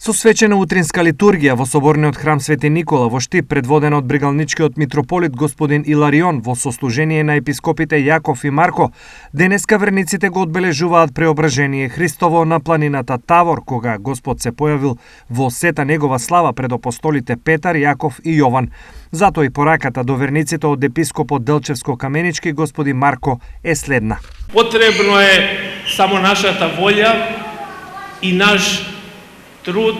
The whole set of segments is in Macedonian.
Со свечена утринска литургија во соборниот храм Свети Никола во Штип, предводена од брегалничкиот митрополит господин Иларион во сослужение на епископите Јаков и Марко, денеска верниците го одбележуваат преображение Христово на планината Тавор, кога Господ се појавил во сета негова слава пред апостолите Петар, Јаков и Јован. Затоа и пораката до верниците од епископот Делчевско-Каменички господин Марко е следна. Потребно е само нашата волја и наш труд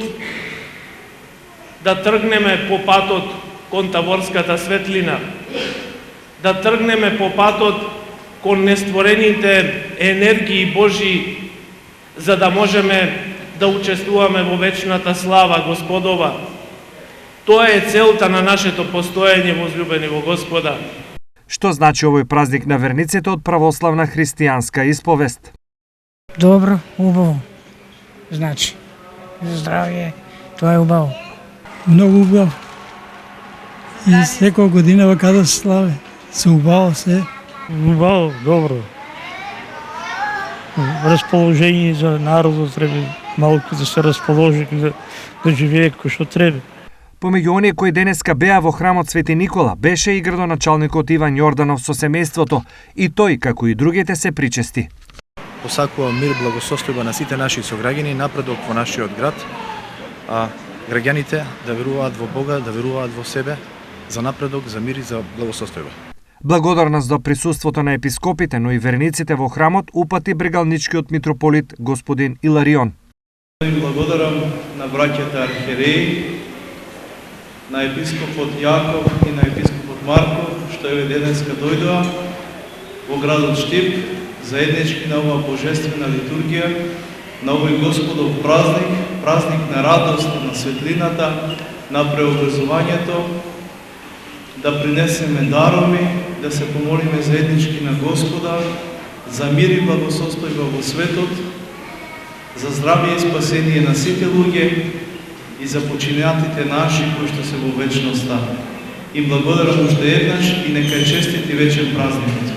да тргнеме по патот кон Таворската светлина, да тргнеме по патот кон нестворените енергии Божии, за да можеме да учествуваме во вечната слава Господова. Тоа е целта на нашето постоење, возлюбени во Господа. Што значи овој празник на верниците од православна христијанска исповест? Добро, убаво. Значи, за здравје, тоа е убаво. Многу убаво. И секоја година каде се славе, се убаво се. Убаво, добро. Расположение за народот треба малку да се расположи, да живее кој што треба. Помеѓу оние кои денеска беа во храмот Свети Никола беше и градоначалникот Иван Јорданов со семејството, и тој, како и другите, се причести. Посакувам мир, благосостојба на сите наши сограѓани, напредок во нашиот град, а граѓаните да веруваат во Бога, да веруваат во себе, за напредок, за мир и за благосостојба. Благодарност за присуството на епископите, но и верниците во храмот упати брегалничкиот митрополит господин Иларион. Благодарам на браќата архиереи, на епископот Јаков и на епископот Марко, што еве денеска дојдоа во градот Штип, заеднички на оваа божествена литургија, на овој Господов празник, празник на радост, на светлината, на преобразувањето, да принесеме дарови, да се помолиме заеднички на Господа, за мир и благосостојба во светот, за здравје и спасение на сите луѓе и за починатите наши кои што се во вечноста. Им благодарам уште еднаш и нека е честит и вечен празник.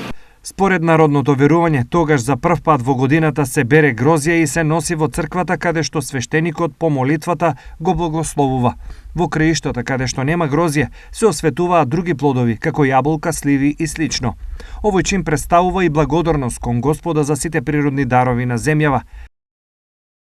Според народното верување, тогаш за прв пат во годината се бере грозје и се носи во црквата каде што свештеникот по молитвата го благословува. Во краиштата каде што нема грозје се осветуваат други плодови, како јаболка, сливи и слично. Овој чин представува и благодарност кон Господа за сите природни дарови на земјава,